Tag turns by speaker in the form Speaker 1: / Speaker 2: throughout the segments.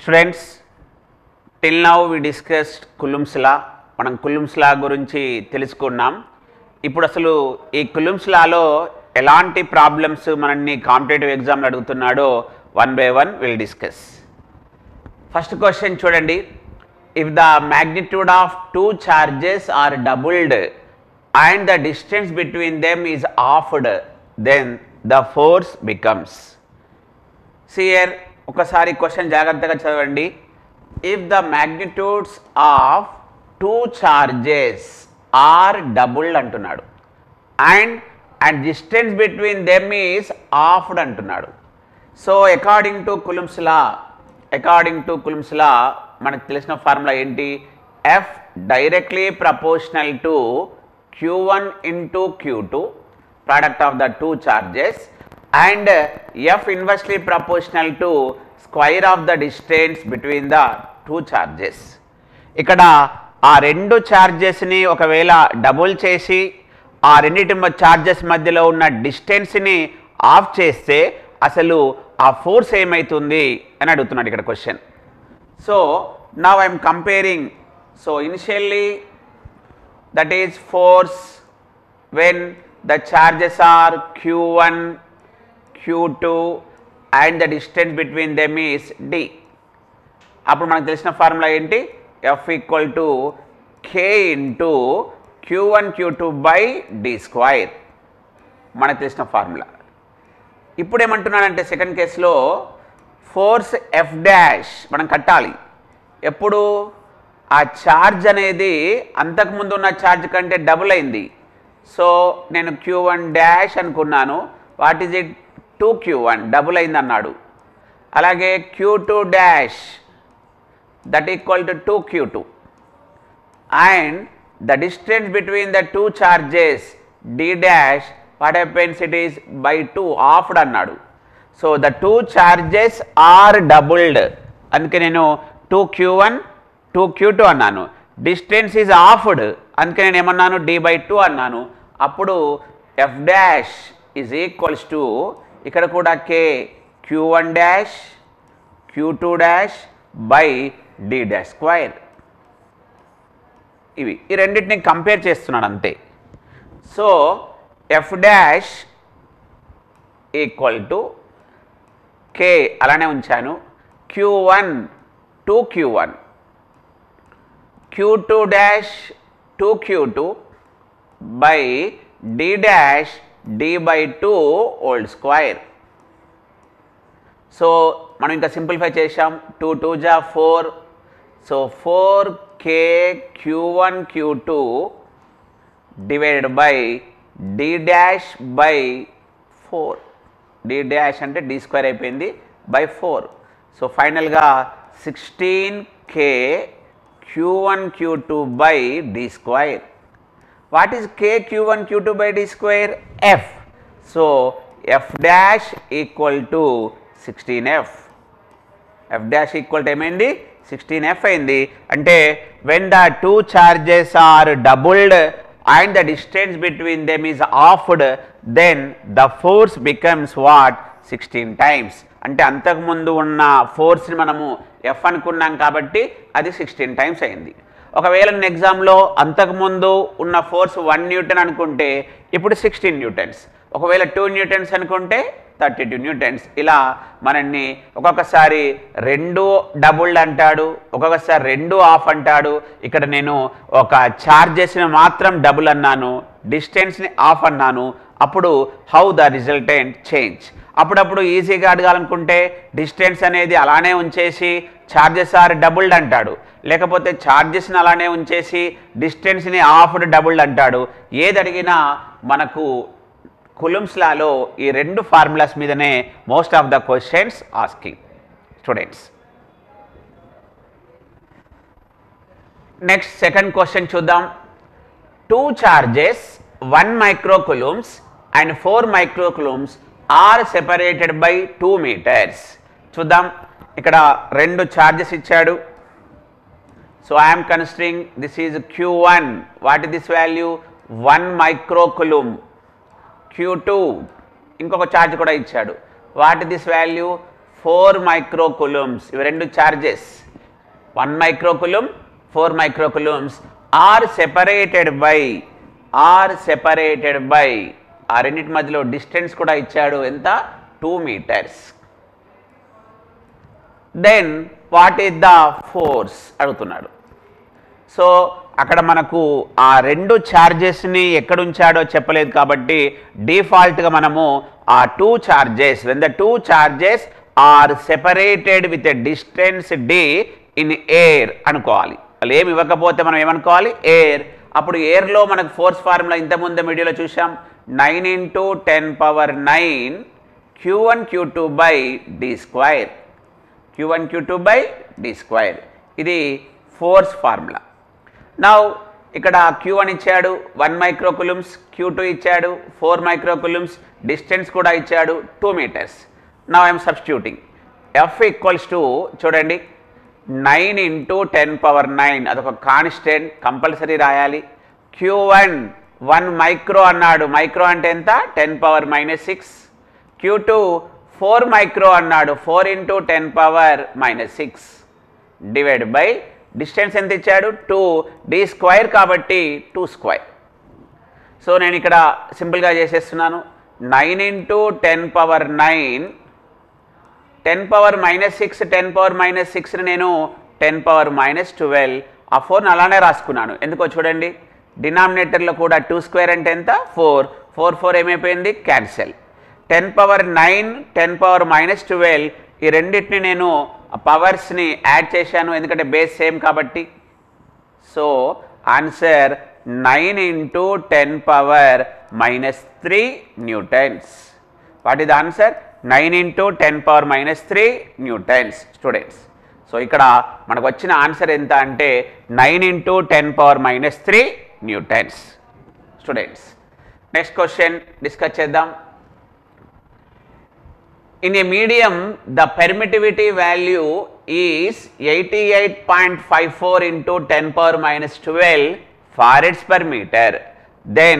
Speaker 1: Students, till now we discussed Coulomb's law. మనం Coulomb's law గురించి తెలుసుకున్నాం. ఇప్పుడు అసలు ఈ Coulomb's lawలో ఎలాంటి ప్రాబ్లమ్స్ మనల్ని కాంపిటేటివ్ ఎగ్జామ్లో అడుగుతున్నాడో one by one will discuss. First question చూడండి. If the magnitude of two charges are doubled and the distance between them is halved, then the force becomes. See here, ఒకసారి question జాగ్రత్తగా చదవండి. If the magnitudes of two charges are doubled అంటున్నాడు and distance between them is halved అంటున్నాడు. So according to Coulomb's law మనకు తెలిసిన formula ఏంటి? F directly proportional to Q1 into Q2 product of the two charges and F inversely proportional to square of the distance between the two charges. ఇక్కడ ఆ రెండు చార్జెస్ని ఒకవేళ double చేసి ఆ రెండింటి చార్జెస్ మధ్యలో ఉన్న డిస్టెన్స్ని ఆఫ్ చేస్తే అసలు ఆ ఫోర్స్ ఏమవుతుంది అని అడుగుతున్నాడు ఇక్కడ question. So now I'm comparing. So initially that is force when the charges are Q1, Q2 and the distance between them is D. అప్పుడు మనకు తెలిసిన ఫార్ములా ఏంటి? F equal to K into Q1 Q2 by D square మనకు తెలిసిన formula. ఇప్పుడు ఏమంటున్నాడంటే second కేసులో force F dash మనం కట్టాలి. ఎప్పుడు ఆ ఛార్జ్ అనేది అంతకుముందు ఉన్న ఛార్జ్ కంటే డబుల్ అయింది. సో నేను Q1 డాష్ అనుకున్నాను. What is it? 2Q1 double అయింది అన్నాడు. అలాగే Q2 dash that equal to 2Q2 and the distance between the two charges D dash what happens it is by 2 halved అన్నాడు. So the two charges are doubled, అందుకే నేను 2Q1 2Q2 అన్నాను. Distance is హాఫ్డ్, అందుకే నేను ఏమన్నాను? D/2 అన్నాను. అప్పుడు F dash is equals to ఇక్కడ కూడా K Q1 dash Q2 dash by D dash square. ఇవి ఈ రెండింటిని కంపేర్ చేస్తున్నాడు అంతే. So F dash equal to K అలానే ఉంచాను. Q1 2Q1 Q2 dash 2Q2 by D dash D/2 whole square. So మనం ఇంకా సింప్లిఫై చేసాం. 2 2 జా 4. So 4K Q1 Q2 divided by D dash by 4. D dash అంటే D square అయిపోయింది by 4. So ఫైనల్గా 16K Q1 Q2 by D square. What is K Q1 Q2 by D square? F. So F dash equal to 16F. F dash equal to ఏమైంది? 16F అయింది. అంటే when the two charges are doubled and the distance between them is halved, then the force becomes what? 16 times. అంటే అంతకుముందు ఉన్న ఫోర్స్ని మనము F అనుకున్నాం కాబట్టి అది 16 టైమ్స్ అయింది. ఒకవేళ నేను ఎగ్జామ్లో అంతకుముందు ఉన్న ఫోర్స్ 1 న్యూటన్ అనుకుంటే ఇప్పుడు 16 న్యూటన్స్. ఒకవేళ 2 న్యూటన్స్ అనుకుంటే 32 న్యూటన్స్. ఇలా మనల్ని ఒక్కొక్కసారి 2 డబుల్డ్ అంటాడు, ఒక్కొక్కసారి 2 హాఫ్ అంటాడు. ఇక్కడ నేను ఒక ఛార్జెస్ని మాత్రం డబుల్ అన్నాను, డిస్టెన్స్ని హాఫ్ అన్నాను. అప్పుడు హౌ ద రిజల్టెంట్ చేంజ్. అప్పుడప్పుడు ఈజీగా అడగాలనుకుంటే డిస్టెన్స్ అనేది అలానే ఉంచేసి ఛార్జెస్ ఆర్ డబుల్డ్ అంటాడు, లేకపోతే ఛార్జెస్ని అలానే ఉంచేసి డిస్టెన్స్ని హాఫ్డ్ డబుల్డ్ అంటాడు. ఏది అడిగినా మనకు Coulomb's లాలో ఈ రెండు ఫార్ములాస్ మీదనే most of the questions asking students. Next second question చూద్దాం. Two charges 1 microcoulombs and 4 microcoulombs are separated by 2 meters. చూద్దాం. ఇక్కడ రెండు చార్జెస్ ఇచ్చాడు. So I'm considering this is Q1. What is this value? 1 microcoulomb. Q2 ఇంకొక charge కూడా ఇచ్చాడు. What is this value? 4 microcoulombs. ఇవి రెండు charges 1 microcoulomb 4 microcoulombs are separated by ఆ రెండింటి మధ్యలో డిస్టెన్స్ కూడా ఇచ్చాడు ఎంత 2 meters. Then what is the force అడుగుతున్నాడు. సో అక్కడ మనకు ఆ రెండు ఛార్జెస్ని ఎక్కడ ఉంచాడో చెప్పలేదు కాబట్టి డిఫాల్ట్గా మనము ఆ 2 charges when the 2 charges are separated with a distance d in air అనుకోవాలి. వాళ్ళు ఏమి ఇవ్వకపోతే మనం ఏమనుకోవాలి ఎయిర్. అప్పుడు ఎయిర్లో మనకు ఫోర్స్ ఫార్ములా ఇంతకుముందు వీడియోలో చూసాం 9 × 10⁹ q1 q2 by d square. q1 q2 by d square ఇది ఫోర్స్ ఫార్ములా. నౌ ఇక్కడ q1 ఇచ్చాడు 1 microcoulombs, q2 ఇచ్చాడు 4 microcoulombs, డిస్టెన్స్ కూడా ఇచ్చాడు 2 meters. Now I'm substituting f equals to చూడండి 9 × 10⁹ అదొక కాన్స్టెంట్ కంపల్సరీ రాయాలి. q1 1 మైక్రో అన్నాడు, మైక్రో అంటే ఎంత 10⁻⁻6. q2 4 మైక్రో అన్నాడు 4 × 10⁻⁻6 డివైడ్ బై డిస్టెన్స్ ఎంత ఇచ్చాడు 2 d స్క్వేర్ కాబట్టి 2 స్క్వేర్. సో నేను ఇక్కడ సింపుల్గా చేసేస్తున్నాను 9 × 10⁻⁹ 10⁻⁻6 10⁻⁻6ని నేను 10⁻⁻12 ఆ 4ని అలానే రాసుకున్నాను. ఎందుకో చూడండి డినామినేటర్లో కూడా 2 స్క్వేర్ అంటే ఎంత 4 4 4 ఏమైపోయింది క్యాన్సెల్. 10⁻9 10⁻⁻12 ఈ రెండింటిని నేను పవర్స్ని యాడ్ చేశాను ఎందుకంటే బేస్ సేమ్ కాబట్టి. So answer 9 × 10⁻⁻3 newtons. What is the answer 9 × 10⁻⁻3 newtons students. So ఇక్కడ మనకు వచ్చిన ఆన్సర్ ఎంత అంటే 9 × 10⁻⁻3 newtons students. Next question discuss చేద్దాం. In a medium, the permittivity value is 88.54 × 10⁻⁻12 farads per meter. Then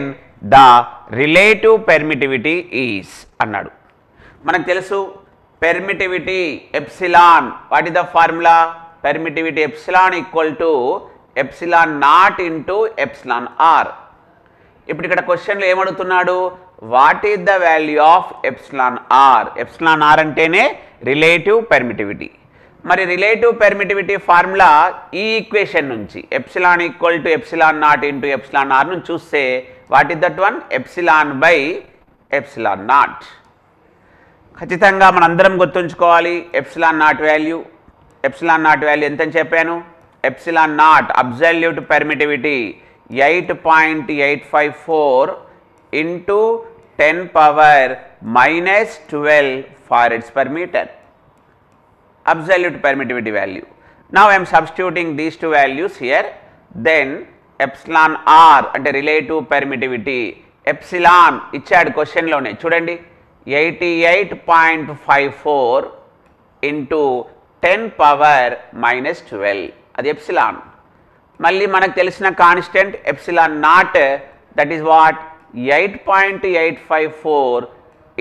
Speaker 1: the relative permittivity is అన్నాడు. మనకు తెలుసు permittivity epsilon. What is the formula? Permittivity epsilon equal to epsilon naught into epsilon r. ఇప్పుడు ఇక్కడ క్వశ్చన్లో ఏమడుగుతున్నాడు what is the value of epsilon r. Epsilon r అంటేనే relative permittivity. మరి relative permittivity formula ఈ ఈక్వేషన్ నుంచి epsilon equal to epsilon naught into epsilon r నుంచి చూస్తే what is that one epsilon by epsilon naught. ఖచ్చితంగా మనందరం గుర్తుంచుకోవాలి epsilon naught value. Epsilon naught value ఎంతని చెప్పాను epsilon naught absolute permittivity 8.854 into 10⁻⁻12 farads per meter. Absolute permittivity value. Now I am substituting these two values here. Then epsilon r అంటే relative permittivity. Epsilon ఇచ్చాడు question లోనే చూడండి 88.54 into 10⁻⁻12 అది epsilon. మళ్ళీ మనకు తెలిసిన constant epsilon naught that is what 8.854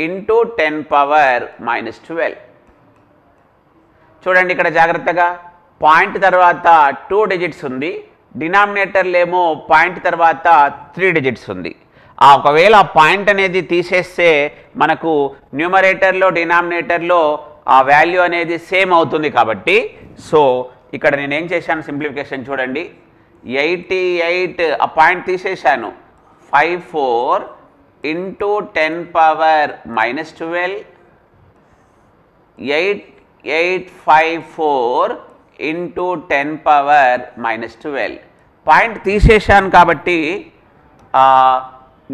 Speaker 1: into 10⁻⁻12. చూడండి ఇక్కడ జాగ్రత్తగా పాయింట్ తర్వాత 2 digits ఉంది, డినామినేటర్లో ఏమో పాయింట్ తర్వాత 3 digits ఉంది. ఒకవేళ ఆ పాయింట్ అనేది తీసేస్తే మనకు న్యూమరేటర్లో డినామినేటర్లో ఆ వాల్యూ అనేది సేమ్ అవుతుంది కాబట్టి సో ఇక్కడ నేను ఏం చేశాను సింప్లిఫికేషన్ చూడండి 88 ఆ పాయింట్ తీసేశాను 54 into 10⁻⁻12 8854 into 10⁻⁻12 పాయింట్ తీసేశాను కాబట్టి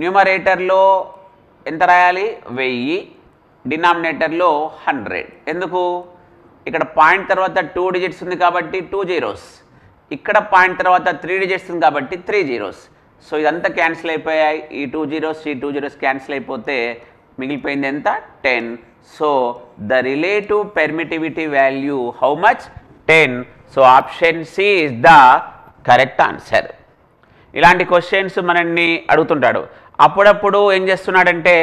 Speaker 1: న్యూమరేటర్లో ఎంత రాయాలి 1000 డినామినేటర్లో 100. ఎందుకు ఇక్కడ పాయింట్ తర్వాత 2 digits ఉంది కాబట్టి 2 zeros, ఇక్కడ పాయింట్ తర్వాత 3 digits ఉంది కాబట్టి 3 zeros. సో ఇదంతా క్యాన్సిల్ అయిపోయాయి, ఈ 2 zeros ఈ 2 zeros క్యాన్సిల్ అయిపోతే మిగిలిపోయింది ఎంత 10. So the relative permittivity value how much 10. So option C is the correct answer. ఇలాంటి క్వశ్చన్స్ మనల్ని అడుగుతుంటాడు. అప్పుడప్పుడు ఏం చేస్తున్నాడంటే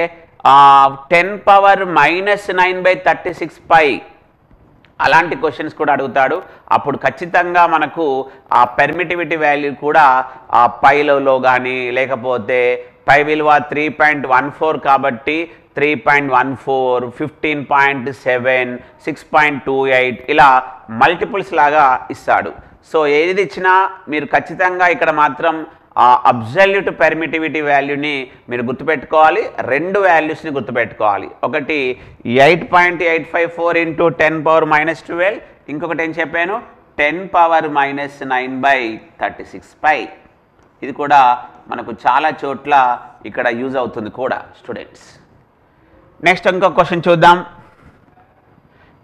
Speaker 1: 10⁻⁻9/36π అలాంటి క్వశ్చన్స్ కూడా అడుగుతాడు. అప్పుడు ఖచ్చితంగా మనకు ఆ పెర్మిటివిటీ వాల్యూ కూడా ఆ పైలో కానీ లేకపోతే పై విలువ 3.14 కాబట్టి 3.14, 15.7, 6.28 ఇలా మల్టిపుల్స్ లాగా ఇస్తాడు. సో ఏది ఇచ్చినా మీరు ఖచ్చితంగా ఇక్కడ మాత్రం ఆ అబ్సల్యూట్ పెర్మిటివిటీ వాల్యూని మీరు గుర్తుపెట్టుకోవాలి. రెండు వాల్యూస్ని గుర్తుపెట్టుకోవాలి. ఒకటి 8.854 ఇంటూ 10⁻⁻12, ఇంకొకటి ఏం చెప్పాను 10⁻⁹/36π. ఇది కూడా మనకు చాలా చోట్ల ఇక్కడ యూజ్ అవుతుంది కూడా స్టూడెంట్స్. నెక్స్ట్ ఇంకో క్వశ్చన్ చూద్దాం.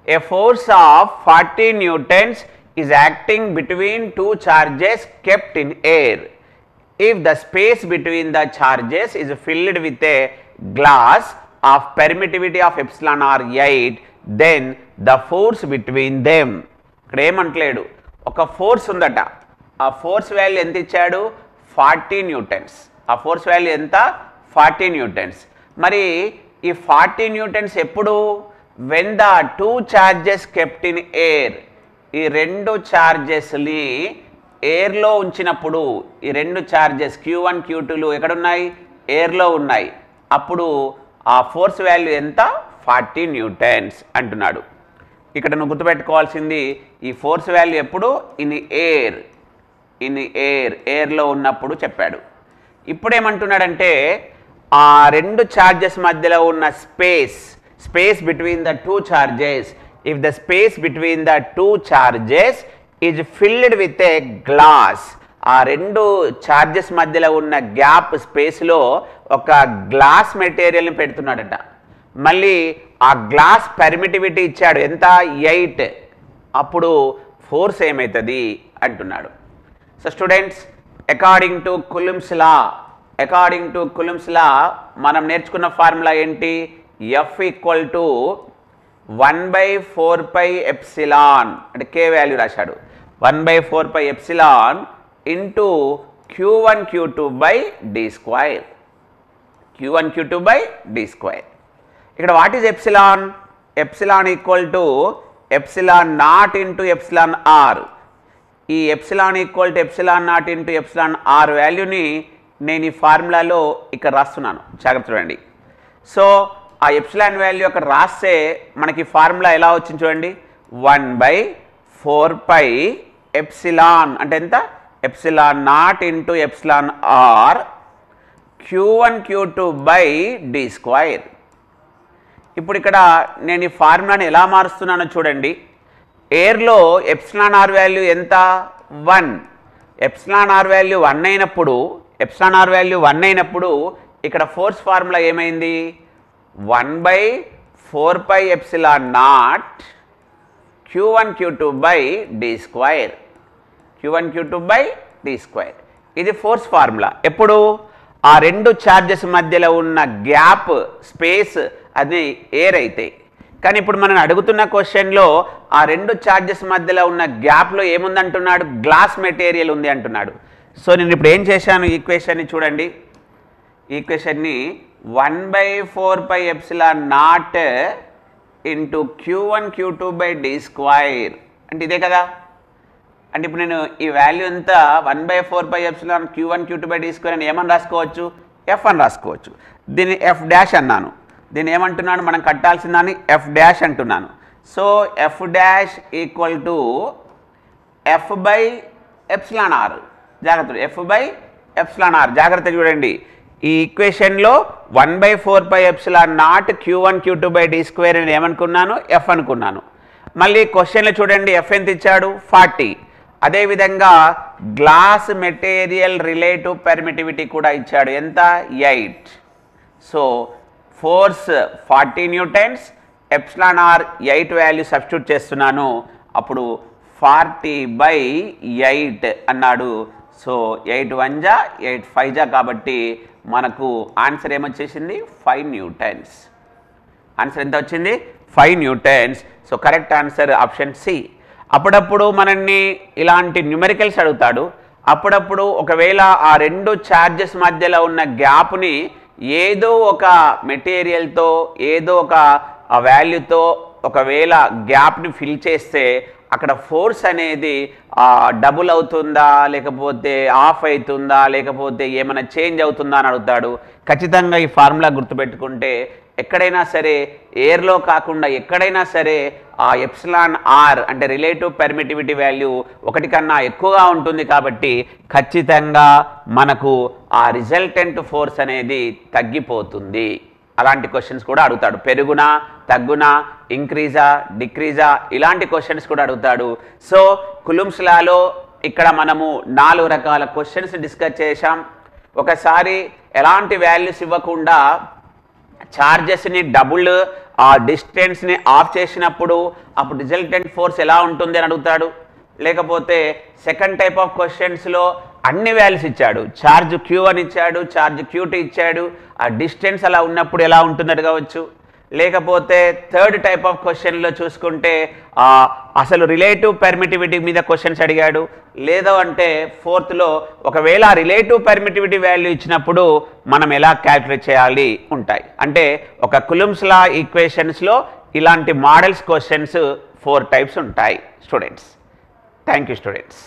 Speaker 1: ఏ force of 40 newtons is acting between two charges kept in air. If the space between the charges is filled with a glass of permittivity of epsilon r 8, then the force between them. ఇక్కడ ఏమంటలేడు, ఒక force ఉందట. ఆ force value ఎంత ఇచ్చాడు 40 newtons. ఆ force value ఎంత 40 newtons. మరి ఈ 40 newtons ఎప్పుడు when the two charges kept in air, ఈ రెండు చార్జెస్ని ఎయిర్లో ఉంచినప్పుడు, ఈ రెండు చార్జెస్ Q1 Q2లు ఎక్కడున్నాయి ఎయిర్లో ఉన్నాయి, అప్పుడు ఆ ఫోర్స్ వాల్యూ ఎంత 40 newtons అంటున్నాడు. ఇక్కడ నువ్వు గుర్తుపెట్టుకోవాల్సింది ఈ ఫోర్స్ వాల్యూ ఎప్పుడు ఇన్ ఎయిర్లో ఉన్నప్పుడు చెప్పాడు. ఇప్పుడు ఏమంటున్నాడంటే ఆ రెండు చార్జెస్ మధ్యలో ఉన్న space between the two charges, if the space between the two charges is filled with a glass, ఆ రెండు చార్జెస్ మధ్యలో ఉన్న గ్యాప్ స్పేస్లో ఒక గ్లాస్ మెటీరియల్ని పెడుతున్నాడట. మళ్ళీ ఆ గ్లాస్ పెర్మిటివిటీ ఇచ్చాడు ఎంత 8, అప్పుడు ఫోర్స్ ఏమవుతుంది అంటున్నాడు. సో స్టూడెంట్స్, అకార్డింగ్ టు కులుమ్స్ లా మనం నేర్చుకున్న ఫార్ములా ఏంటి, F ఈక్వల్ టు 1/4πε అంటే K వాల్యూ రాశాడు, 1/4πε into Q1 Q2/d². Q1 Q2/d². ఇక్కడ what is epsilon? Epsilon equal to epsilon naught into epsilon r. ఈ epsilon equal to epsilon naught into epsilon r వాల్యూని నేను ఈ ఫార్ములాలో ఇక్కడ రాస్తున్నాను, జాగ్రత్త చూడండి. సో ఆ ఎప్సిలాన్ వాల్యూ అక్కడ రాస్తే మనకి ఫార్ములా ఎలా వచ్చింది చూడండి, 1/4πε అంటే ఎంత epsilon naught into epsilon r Q1 Q2/d². ఇప్పుడు ఇక్కడ నేను ఈ ఫార్ములాని ఎలా మారుస్తున్నానో చూడండి. ఎయిర్లో ఎప్సిలాన్ ఆర్ వాల్యూ ఎంత 1, ఎప్సిలాన్ ఆర్ వాల్యూ 1 అయినప్పుడు ఇక్కడ ఫోర్స్ ఫార్ములా ఏమైంది 1/4πε0 Q1 Q2/d². ఇది ఫోర్స్ ఫార్ములా. ఎప్పుడు ఆ రెండు చార్జెస్ మధ్యలో ఉన్న గ్యాప్ స్పేస్ అది ఎయిర్ అయితే. కానీ ఇప్పుడు మనం అడుగుతున్న క్వశ్చన్లో ఆ రెండు చార్జెస్ మధ్యలో ఉన్న గ్యాప్లో ఏముందంటున్నాడు, గ్లాస్ మెటీరియల్ ఉంది అంటున్నాడు. సో నేను ఇప్పుడు ఏం చేశాను, ఈక్వేషన్ని చూడండి. ఈక్వేషన్ని 1/4πε0 ఇంటూ Q1 Q2/d² అంటే ఇదే కదా. అంటే ఇప్పుడు నేను ఈ వాల్యూ ఎంత 1/4πε Q1 Q2/d² అని ఏమని రాసుకోవచ్చు, F అని రాసుకోవచ్చు. దీన్ని F' అన్నాను. దీన్ని ఏమంటున్నాను, మనం కట్టాల్సిన దాన్ని F' అంటున్నాను. So F' equal to F/εr. జాగ్రత్త, F/εr జాగ్రత్త చూడండి. ఈ ఈక్వేషన్లో 1/4πε0 Q1 Q2/d² అని ఏమనుకున్నాను, F అనుకున్నాను. మళ్ళీ క్వశ్చన్లో చూడండి F ఎంత ఇచ్చాడు 40. అదేవిధంగా గ్లాస్ మెటీరియల్ రిలేటివ్ పెర్మిటివిటీ కూడా ఇచ్చాడు ఎంత 8. So force 40 newtons, εr 8 value substitute చేస్తున్నాను, అప్పుడు 40/8 అన్నాడు. సో 8 1 జా 8 5 జా కాబట్టి మనకు ఆన్సర్ ఏమొచ్చేసింది 5 newtons. ఆన్సర్ ఎంత వచ్చింది 5 newtons. So correct answer option C. అప్పుడప్పుడు మనల్ని ఇలాంటి న్యూమెరికల్స్ అడుగుతాడు. అప్పుడప్పుడు ఒకవేళ ఆ రెండు ఛార్జెస్ మధ్యలో ఉన్న గ్యాప్ని ఏదో ఒక మెటీరియల్తో ఏదో ఒక వాల్యూతో ఒకవేళ గ్యాప్ని ఫిల్ చేస్తే అక్కడ ఫోర్స్ అనేది డబుల్ అవుతుందా, లేకపోతే ఆఫ్ అవుతుందా, లేకపోతే ఏమైనా చేంజ్ అవుతుందా అని అడుగుతాడు. ఖచ్చితంగా ఈ ఫార్ములా గుర్తుపెట్టుకుంటే ఎక్కడైనా సరే ఎయిర్లో కాకుండా ఎక్కడైనా సరే ఆ ఎప్సిలాన్ ఆర్ అంటే రిలేటివ్ పర్మిటివిటీ వాల్యూ 1 కన్నా ఎక్కువగా ఉంటుంది. కాబట్టి ఖచ్చితంగా మనకు ఆ రిజల్టెంట్ ఫోర్స్ అనేది తగ్గిపోతుంది. అలాంటి క్వశ్చన్స్ కూడా అడుగుతాడు. పెరుగునా, తగ్గునా, ఇంక్రీజా, డిక్రీజా, ఇలాంటి క్వశ్చన్స్ కూడా అడుగుతాడు. సో కులుమ్స్ లాలో ఇక్కడ మనము 4 రకాల క్వశ్చన్స్ డిస్కస్ చేశాం. ఒకసారి ఎలాంటి వాల్యూస్ ఇవ్వకుండా ఛార్జెస్ని డబుల్ ఆ డిస్టెన్స్ని ఆఫ్ చేసినప్పుడు అప్పుడు రిజల్టెంట్ ఫోర్స్ ఎలా ఉంటుంది అని అడుగుతాడు. లేకపోతే సెకండ్ టైప్ ఆఫ్ క్వశ్చన్స్లో అన్ని వాల్యూస్ ఇచ్చాడు. ఛార్జ్ Q1 ఇచ్చాడు, ఛార్జ్ Q2 ఇచ్చాడు, ఆ డిస్టెన్స్ అలా ఉన్నప్పుడు ఎలా ఉంటుందని కావచ్చు. లేకపోతే థర్డ్ టైప్ ఆఫ్ క్వశ్చన్లో చూసుకుంటే అసలు రిలేటివ్ పర్మిటివిటీ మీద క్వశ్చన్స్ అడిగాడు. లేదు అంటే ఫోర్త్లో ఒకవేళ రిలేటివ్ పర్మిటివిటీ వాల్యూ ఇచ్చినప్పుడు మనం ఎలా క్యాల్కులేట్ చేయాలి ఉంటాయి. అంటే ఒక కులుమ్స్ లా ఈక్వేషన్స్లో ఇలాంటి మోడల్స్ క్వశ్చన్స్ 4 టైప్స్ ఉంటాయి స్టూడెంట్స్. Thank you students.